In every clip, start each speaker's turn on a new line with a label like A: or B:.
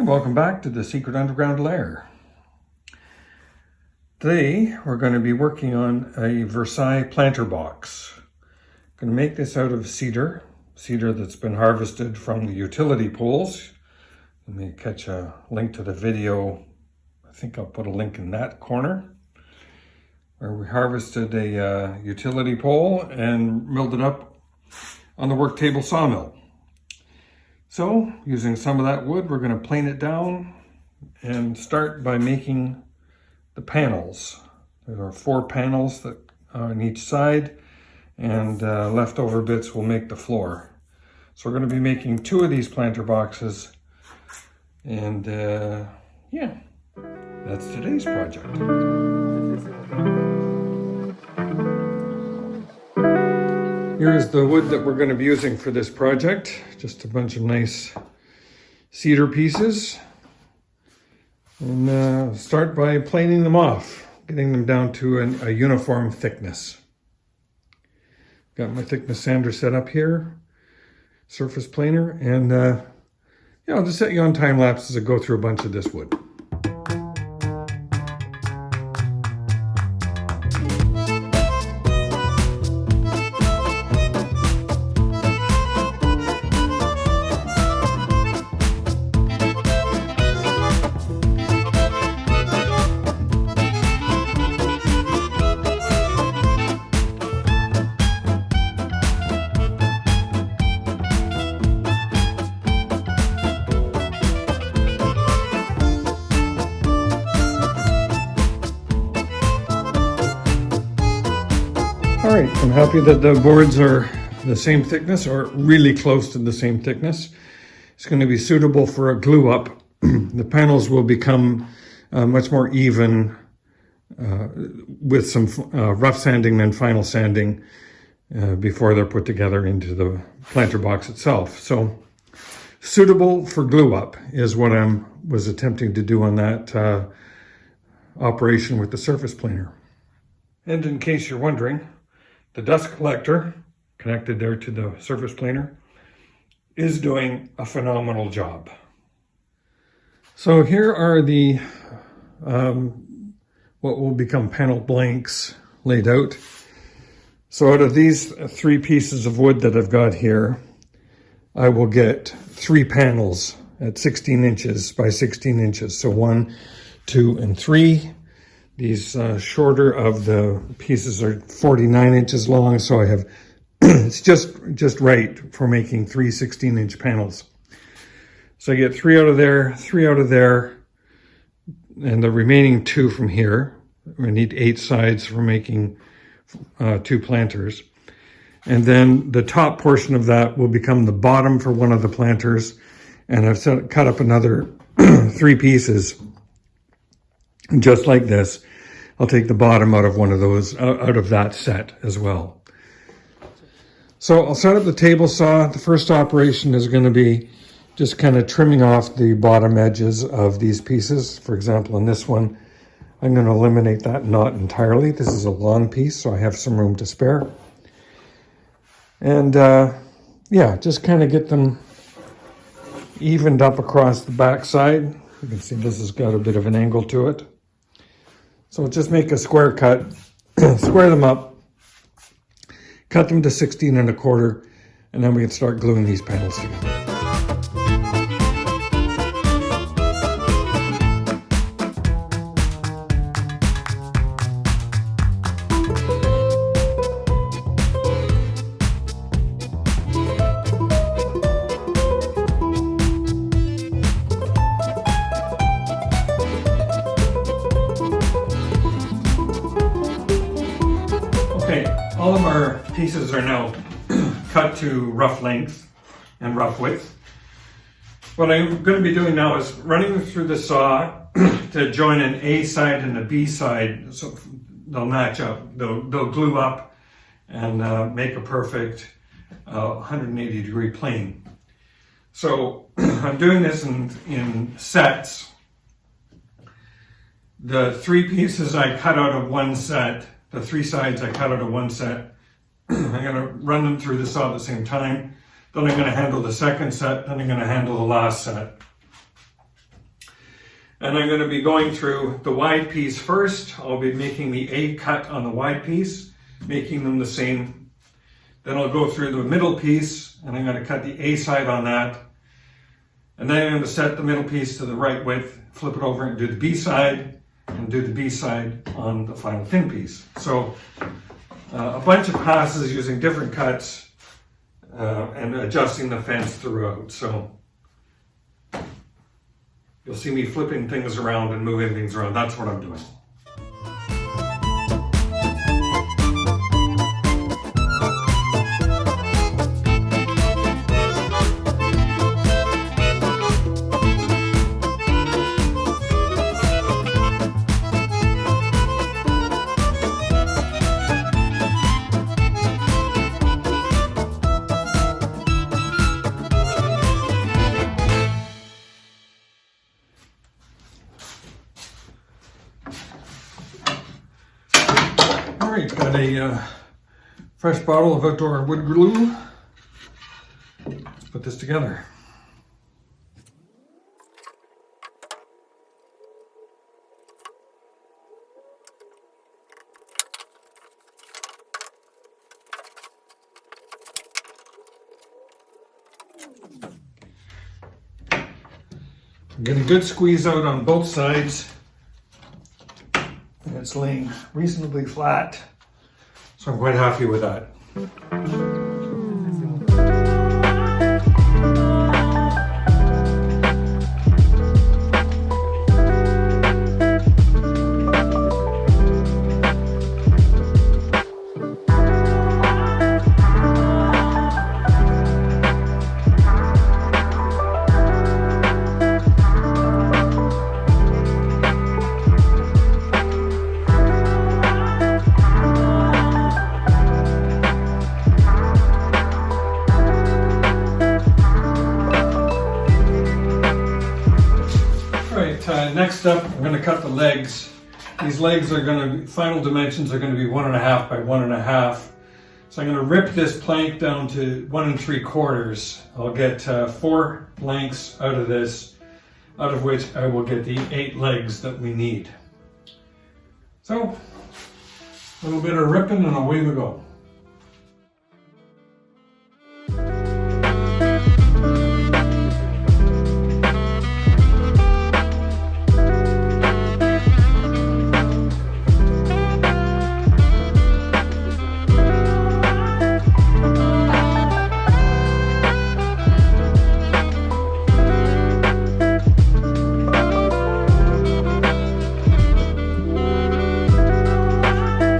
A: And welcome back to the Secret Underground Lair. Today we're going to be working on a Versaille Planter box. I'm going to make this out of cedar that's been harvested from the utility poles. Let me catch a link to the video. I think I'll put a link in that corner, where we harvested a utility pole and milled it up on the Worktable sawmill. So, using some of that wood, we're going to plane it down and start by making the panels. There are 4 panels that are on each side, and leftover bits will make the floor. So we're going to be making 2 of these planter boxes, and yeah, that's today's project. Here's the wood that we're going to be using for this project. Just a bunch of nice cedar pieces. And start by planing them off, getting them down to a uniform thickness. Got my thickness sander set up here, surface planer, and yeah, I'll just set you on time lapse as I go through a bunch of this wood. All right, I'm happy that the boards are the same thickness or really close to the same thickness. It's going to be suitable for a glue up. The panels will become much more even with some rough sanding and final sanding before they're put together into the planter box itself. So suitable for glue up is what I was attempting to do on that operation with the surface planer. And in case you're wondering, the dust collector, connected there to the surface planer, is doing a phenomenal job. So here are the what will become panel blanks laid out. So out of these 3 pieces of wood that I've got here, I will get 3 panels at 16 inches by 16 inches. So 1, 2, and 3. These shorter of the pieces are 49 inches long, so I have it's just right for making 3 16-inch panels. So I get 3 out of there, 3 out of there, and the remaining 2 from here. I need 8 sides for making 2 planters. And then the top portion of that will become the bottom for one of the planters, and I've cut up another 3 pieces just like this. I'll take the bottom out of one of those, out of that set as well. So I'll set up the table saw. The first operation is going to be just kind of trimming off the bottom edges of these pieces. For example, in this one, I'm going to eliminate that knot entirely. This is a long piece, so I have some room to spare. And yeah, just kind of get them evened up across the back side. You can see this has got a bit of an angle to it. So just make a square cut, square them up, cut them to 16 1/4, and then we can start gluing these panels together. Okay, all of our pieces are now cut to rough length and rough width. What I'm going to be doing now is running them through the saw to join an A side and a B side, so they'll match up. They'll glue up and make a perfect 180-degree plane. So I'm doing this in sets. The 3 pieces I cut out of one set, the 3 sides I cut out of one set, I'm going to run them through the saw at the same time. Then I'm going to handle the second set, then I'm going to handle the last set. And I'm going to be going through the wide piece first. I'll be making the A cut on the wide piece, making them the same. Then I'll go through the middle piece, and I'm going to cut the A side on that. And then I'm going to set the middle piece to the right width, flip it over and do the B side, and do the B side on the final thin piece. So a bunch of passes using different cuts and adjusting the fence throughout. So you'll see me flipping things around and moving things around. That's what I'm doing. Alright, got a fresh bottle of outdoor wood glue. Let's put this together. I'm getting a good squeeze out on both sides. And it's laying reasonably flat, so I'm quite happy with that. Next up, I'm going to cut the legs. These legs are going to, final dimensions are going to be 1.5 by 1.5. So I'm going to rip this plank down to 1 3/4. I'll get 4 planks out of this, out of which I will get the 8 legs that we need. So, a little bit of ripping and away we go.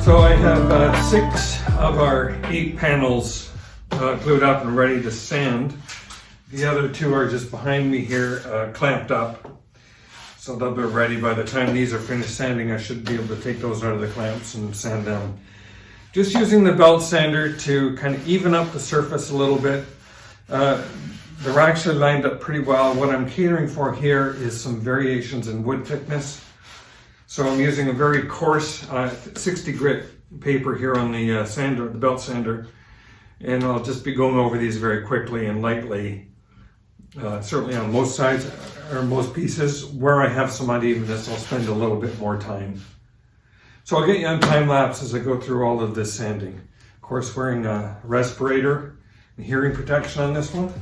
A: So I have 6 of our 8 panels glued up and ready to sand. The other 2 are just behind me here, clamped up. So they'll be ready by the time these are finished sanding. I should be able to take those out of the clamps and sand them. Just using the belt sander to kind of even up the surface a little bit. They're actually lined up pretty well. What I'm catering for here is some variations in wood thickness. So I'm using a very coarse 60 grit paper here on the sander, the belt sander, and I'll just be going over these very quickly and lightly. Certainly on most sides or most pieces. Where I have some unevenness, I'll spend a little bit more time. So I'll get you on time lapse as I go through all of this sanding. Of course, wearing a respirator and hearing protection on this one,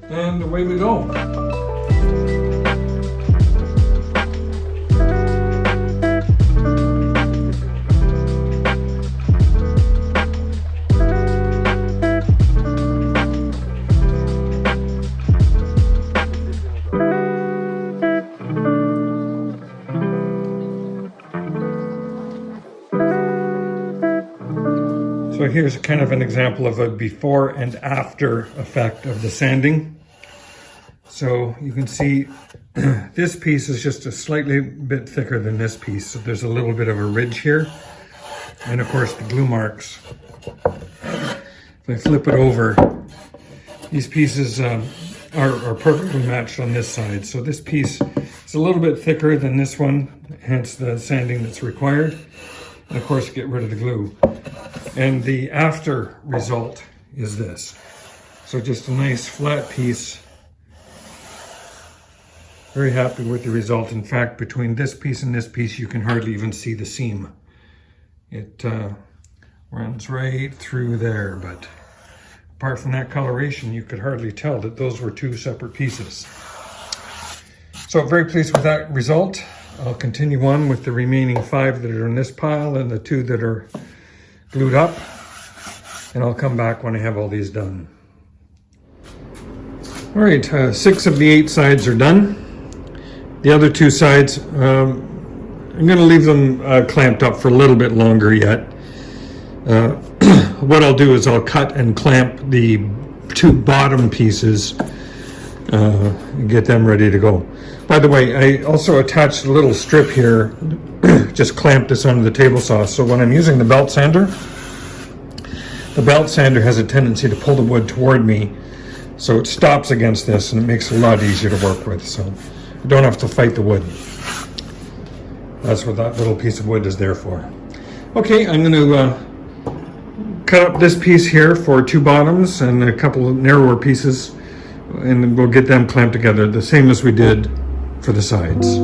A: and away we go. So here's kind of an example of a before and after effect of the sanding. So you can see this piece is just a slightly bit thicker than this piece. So there's a little bit of a ridge here. And of course the glue marks. If I flip it over, these pieces are perfectly matched on this side. So this piece is a little bit thicker than this one, hence the sanding that's required. And of course get rid of the glue. And the after result is this. So just a nice flat piece Very happy with the result. In fact, between this piece and this piece, you can hardly even see the seam. It runs right through there, but apart from that coloration, you could hardly tell that those were two separate pieces. So very pleased with that result. I'll continue on with the remaining 5 that are in this pile and the 2 that are glued up. And I'll come back when I have all these done. All right, 6 of the 8 sides are done. The other 2 sides, I'm going to leave them clamped up for a little bit longer yet. What I'll do is I'll cut and clamp the 2 bottom pieces and get them ready to go. By the way, I also attached a little strip here, just clamped this onto the table saw. So when I'm using the belt sander has a tendency to pull the wood toward me. So it stops against this and it makes it a lot easier to work with. So I don't have to fight the wood. That's what that little piece of wood is there for. Okay, I'm going to cut up this piece here for 2 bottoms and a couple of narrower pieces, and we'll get them clamped together the same as we did for the sides.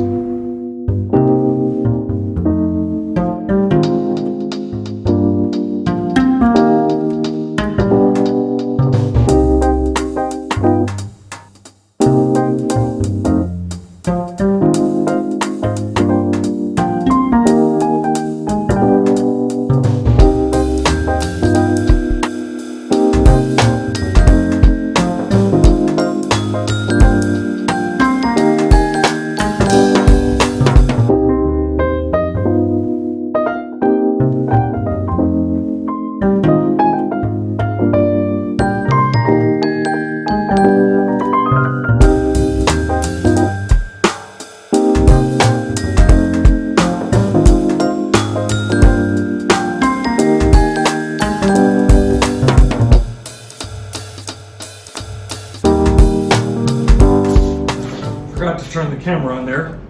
A: Turn the camera on there.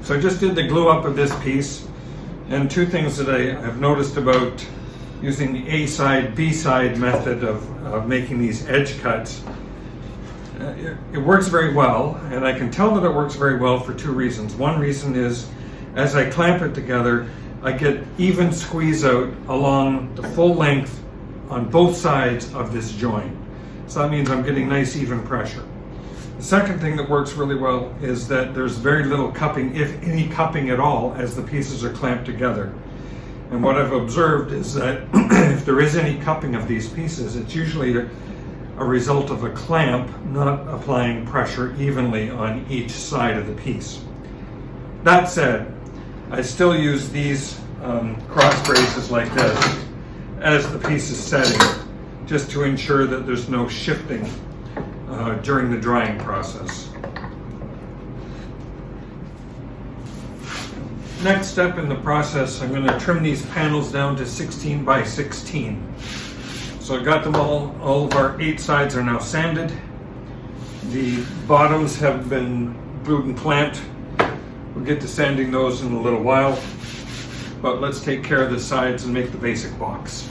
A: So I just did the glue up of this piece, and 2 things that I have noticed about using the A side, B side method of making these edge cuts. It works very well, and I can tell that it works very well for 2 reasons. One reason is as I clamp it together, I get even squeeze out along the full length on both sides of this joint. So that means I'm getting nice even pressure. The second thing that works really well is that there's very little cupping, if any cupping at all, as the pieces are clamped together. And what I've observed is that if there is any cupping of these pieces, it's usually a result of a clamp not applying pressure evenly on each side of the piece. That said, I still use these cross braces like this as the piece is setting, just to ensure that there's no shifting during the drying process. Next step in the process, I'm going to trim these panels down to 16 by 16. So I got them all of our 8 sides are now sanded. The bottoms have been glued and clamped. We'll get to sanding those in a little while, but let's take care of the sides and make the basic box.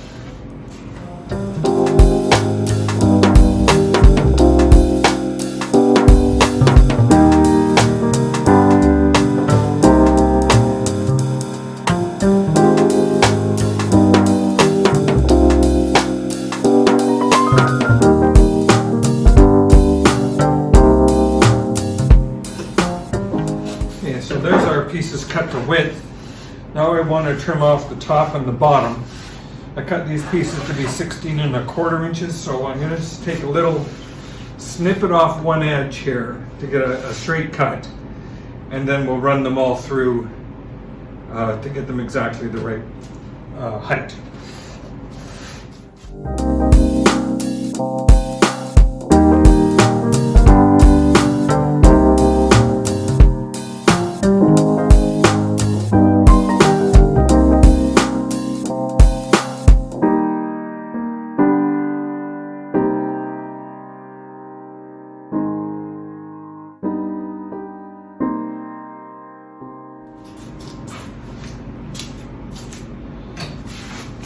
A: Pieces cut to width. Now I want to trim off the top and the bottom. I cut these pieces to be 16¼ inches, so I'm going to just take a little snippet off one edge here to get a straight cut, and then we'll run them all through to get them exactly the right height.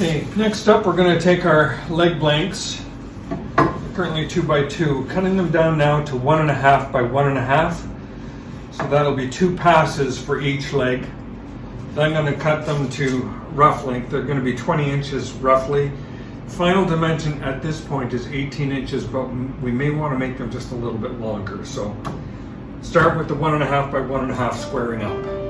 A: Okay, next up we're going to take our leg blanks, currently 2 by 2, cutting them down now to 1½ by 1½ So that'll be 2 passes for each leg. Then I'm going to cut them to rough length. They're going to be 20 inches roughly. Final dimension at this point is 18 inches, but we may want to make them just a little bit longer. So start with the 1.5 by 1.5 squaring up.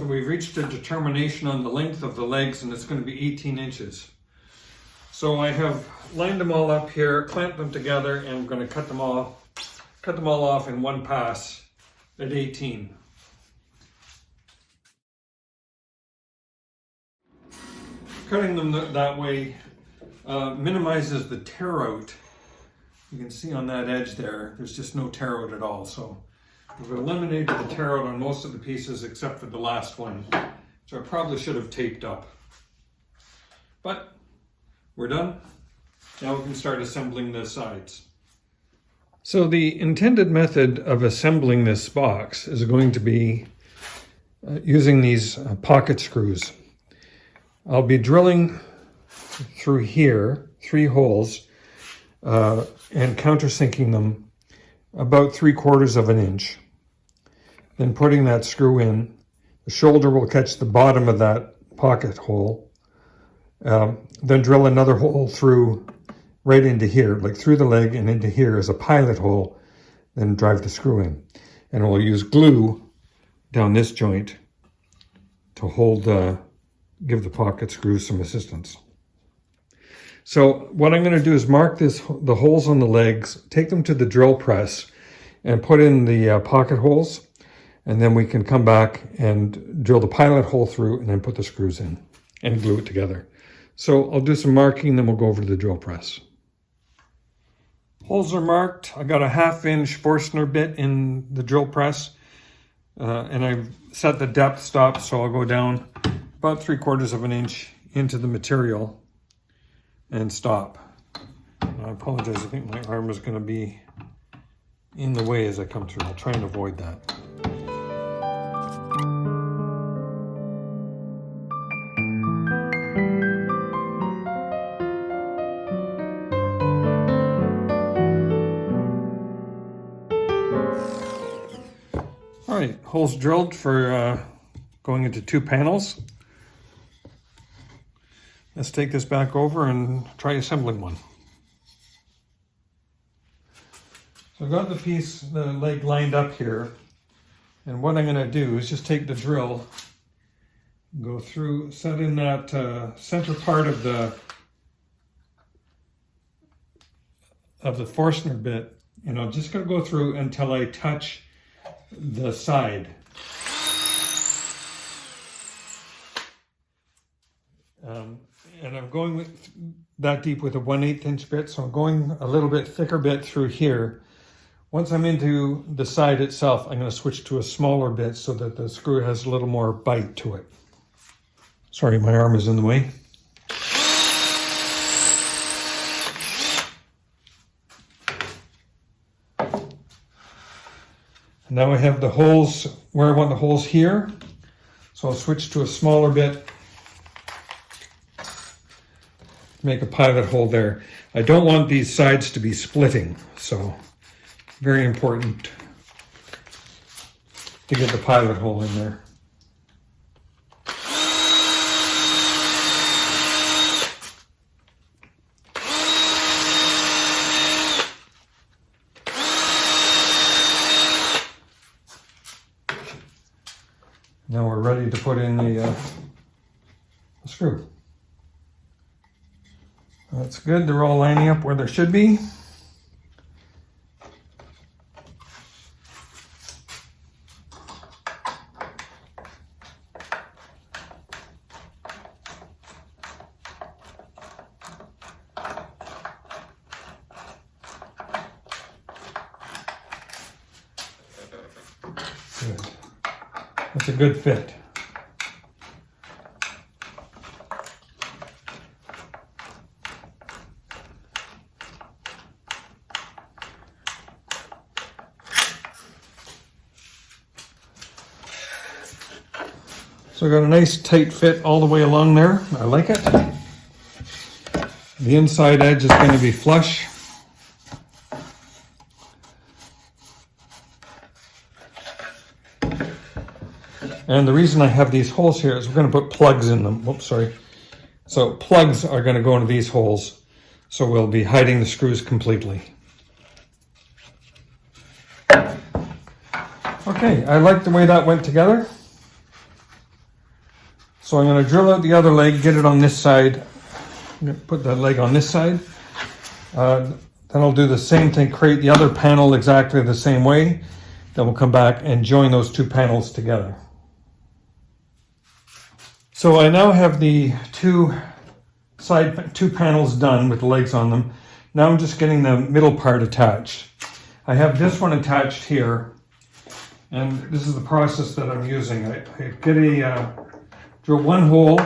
A: We've reached a determination on the length of the legs, and it's going to be 18 inches. So I have lined them all up here, clamped them together, and I'm going to cut them all off in one pass at 18. Cutting them that way minimizes the tear out. You can see on that edge there's just no tear out at all. So we've eliminated the tear out on most of the pieces except for the last one, which I probably should have taped up. But we're done. Now we can start assembling the sides. So the intended method of assembling this box is going to be using these pocket screws. I'll be drilling through here 3 holes and countersinking them about 3/4 of an inch. Then putting that screw in, the shoulder will catch the bottom of that pocket hole. Then drill another hole through right into here, like through the leg and into here as a pilot hole, then drive the screw in. And we'll use glue down this joint to hold, give the pocket screw some assistance. So what I'm going to do is mark the holes on the legs, take them to the drill press, and put in the pocket holes, and then we can come back and drill the pilot hole through and then put the screws in and glue it together. So I'll do some marking, then we'll go over to the drill press. Holes are marked. I got a 1/2 inch Forstner bit in the drill press, and I've set the depth stop, so I'll go down about 3/4 of an inch into the material and stop. And I apologize, I think my arm is going to be in the way as I come through. I'll try and avoid that. All right, holes drilled for going into 2 panels. Let's take this back over and try assembling one. So I've got the leg lined up here, and what I'm going to do is just take the drill, go through, set in that center part of the Forstner bit, and I'm just going to go through until I touch the side. And I'm going that deep with a 1/8 inch bit, so I'm going a little bit thicker bit through here. Once I'm into the side itself, I'm going to switch to a smaller bit so that the screw has a little more bite to it. Sorry, my arm is in the way. Now I have the holes where I want the holes here, so I'll switch to a smaller bit, make a pilot hole there. I don't want these sides to be splitting, so very important to get the pilot hole in there. Now we're ready to put in the screw. That's good, they're all lining up where they should be. That's a good fit. So I got a nice tight fit all the way along there. I like it. The inside edge is going to be flush. And the reason I have these holes here is we're going to put plugs in them. Oops, sorry. So plugs are going to go into these holes. So we'll be hiding the screws completely. Okay, I like the way that went together. So I'm going to drill out the other leg, get it on this side. I'm going to put that leg on this side. Then I'll do the same thing, create the other panel exactly the same way. Then we'll come back and join those two panels together. So I now have the two panels done with the legs on them. Now I'm just getting the middle part attached. I have this one attached here, and this is the process that I'm using. I get drill one hole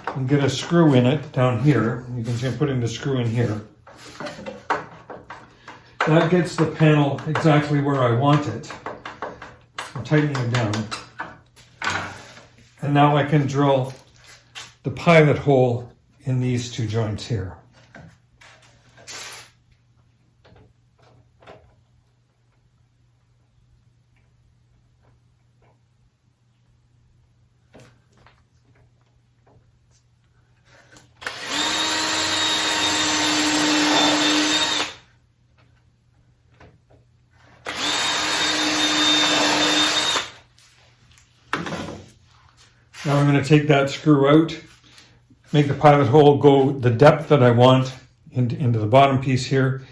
A: and get a screw in it down here. You can see I'm putting the screw in here. That gets the panel exactly where I want it. I'm tightening it down. And now I can drill the pilot hole in these two joints here. Now I'm going to take that screw out, make the pilot hole go the depth that I want into the bottom piece here,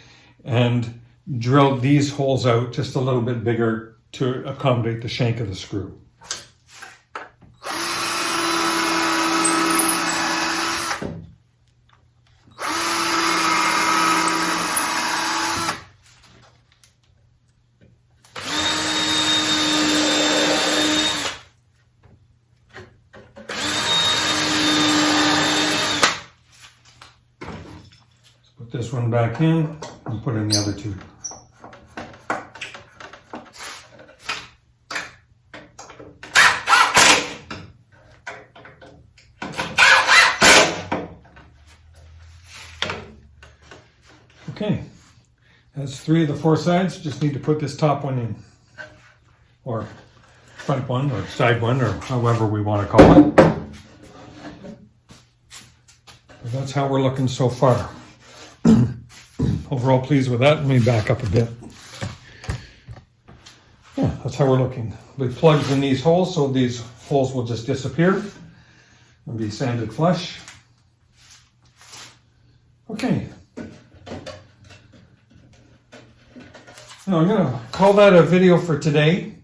A: and drill these holes out just a little bit bigger to accommodate the shank of the screw. Put this one back in and put in the other two. Okay, that's 3 of the 4 sides. Just need to put this top one in, or front one, or side one, or however we want to call it. But that's how we're looking so far. Overall pleased with that. Let me back up a bit. Yeah, that's how we're looking. With plugs in these holes, so these holes will just disappear and be sanded flush. Okay. Now I'm going to call that a video for today.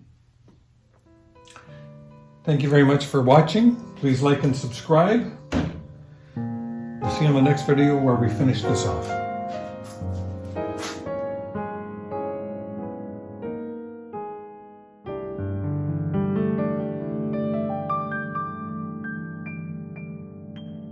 A: Thank you very much for watching. Please like and subscribe. We'll see you on the next video where we finish this off.